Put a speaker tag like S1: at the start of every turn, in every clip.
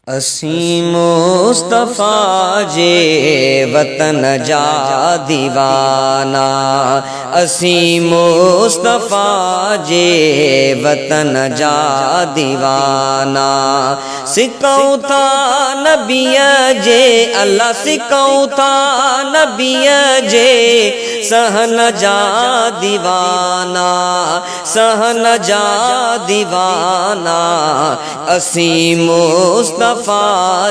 S1: असीं मुस्तफ़ा जे वतन जा दीवाना, असीं मुस्तफ़ा जे वतन जा दीवाना। सिकऊं था नबीअ जे अल्लाह, सिकऊं था नबीअ जे सहन जा दीवाना, सहन जा दीवाना। असीं मुस्तफ़ा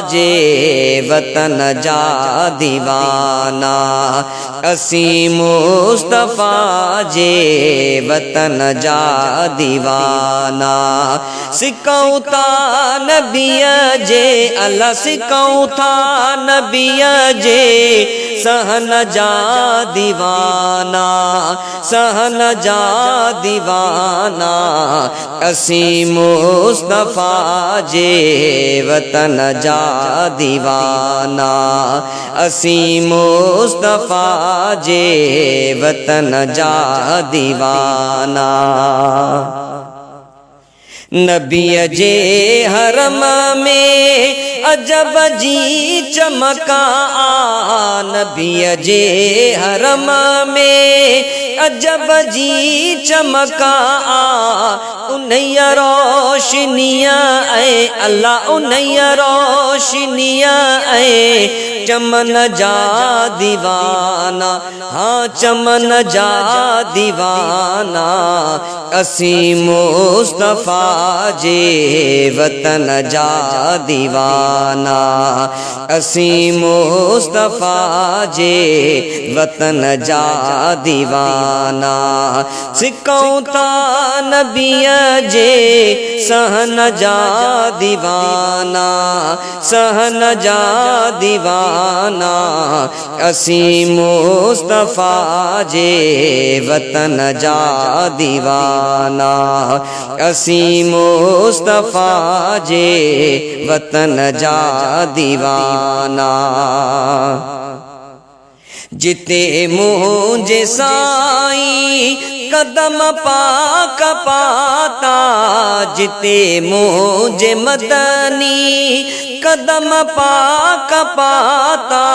S1: जे वतन जा दीवाना, असीं मुस्तफ़ा जे वतन जा दीवाना। सिकऊं था नबीअ जे अल्लाह, सिकऊं था नबीअ जे सहन जा दीवाना, सहन जा दीवाना। असीं मुस्तफ़ा जे वतन जा दीवाना, असीं मुस्तफ़ा जे वतन जा दीवाना। नबीअ जे हरम में अजब जी चमका आ, नबीअ जे हरम में अजब जी चमका आ। उन्हीअ रोशनीअ ऐं अल्लाह, उन्हीअ रोशनीअ ऐं चमन जा दीवाना, हाँ चमन जा दीवाना। असीं मुस्तफ़ा जे वतन जा दीवाना, असीं मुस्तफ़ा जे वतन जा दीवाना। सिकऊं था नबीअ जे सहन जा दीवाना, सहन जा दीवाना। असीं मुस्तफ़ा जे वतन जा दीवाना, असीं मुस्तफ़ा जे वतन जा दीवाना। जिते मुझे साईं कदम पाक पाता, जिते मुझे मदनी कदम पाक पाता।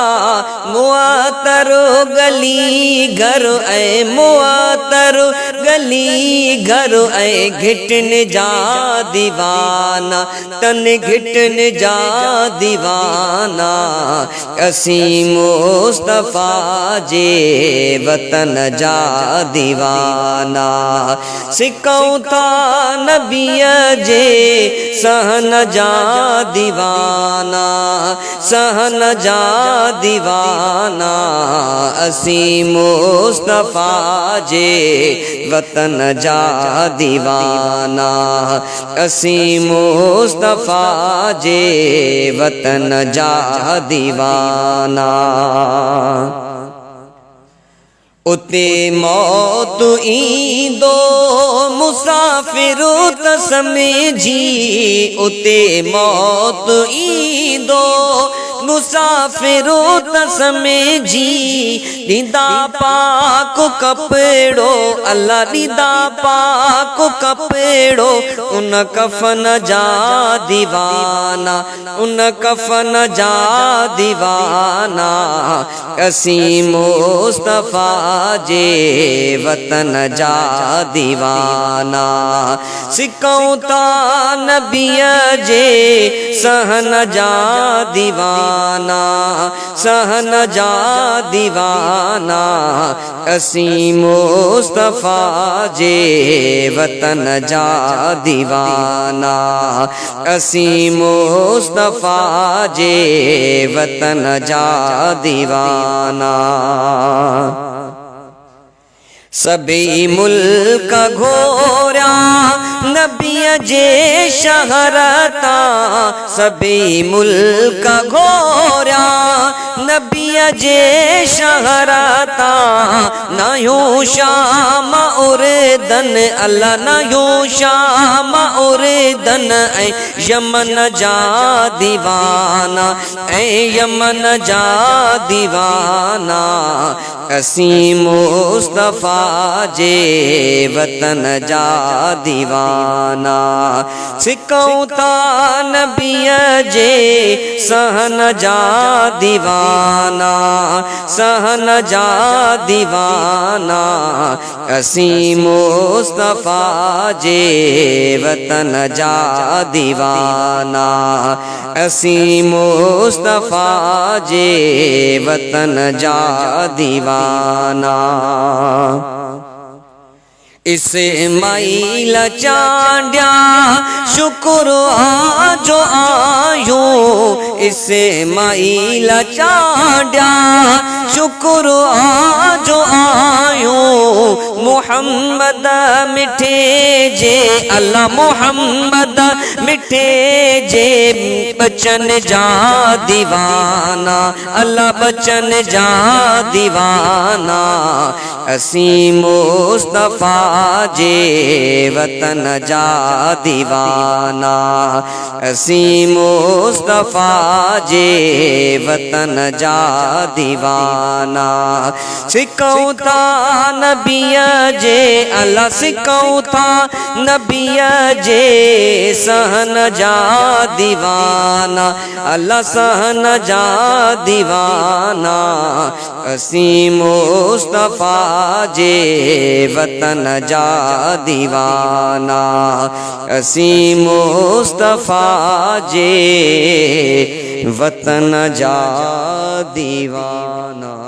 S1: मुआतर गली घर ऐं मुआतर गली घर ऐं घिटन जा दीवाना, तन घिटन जा दीवाना। असीं मुस्तफ़ा जे वतन जा दीवाना। सिकऊं था नबीअ जे सहन जा दीवाना, सहन जा दीवाना। असीं मुस्तफ़ा जे वतन जा दीवाना, असीं मुस्तफ़ा जे वतन जा दीवाना। उते मौत ईंदो मुसाफ़िर त समझी, उते मौत ईंदो मुसाफ़िर त समझी। ॾींदा पाक कपिड़ो अल्लाह, ॾींदा पाक कपिड़ो उन कफ़न जा दीवाना, उन कफ़न जा दीवाना। असीं मुस्तफ़ा जे वतन जा दीवाना। सिकऊं था नबीअ जे सहन जा दीवाना, सहन जा दीवाना। असीं मुस्तफ़ा जे वतन जा दीवाना, असीं मुस्तफ़ा जे वतन जा दीवाना। सभी मुल्क घोरिया नबीअ जे शहर तां, सभी मुल्क घोरिया नबीअ जे शहर तां। नायूं शाम उर्दन अल्लाह, नायूं शाम उर्दन ऐं यमन जा दीवाना, ऐं यमन जा दीवाना। असीं मुस्तफ़ा जे वतन जा दीवाना। सिकऊं था नबीअ जे सहन जा दीवाना सहन जा दीवाना असीं मुस्तफा जे वतन जा दीवाना असीं मुस्तफा जे वतन जा दीवाना इस्माइल चांड्या शुक्र आजो आयो इस्माइल चांड्या शुक्र आजो आयो मुहम्मद मिठे जे अल्लाह मुहम्मद मिठे जे बचन जा दीवाना अल्लाह बचन जा दीवाना असीं मुस्तफा जे वतन जा दीवाना असीं मुस्तफा जे वतन जा दीवाना सिकऊं था नबीअ जे अल्लाह सिकऊं था नबीअ जे सहन जा दीवाना अल्लाह सहन जा दीवाना असीं मुस्तफा जे वतन जा दीवाना असीं मुस्तफा जे वतन जा दीवाना।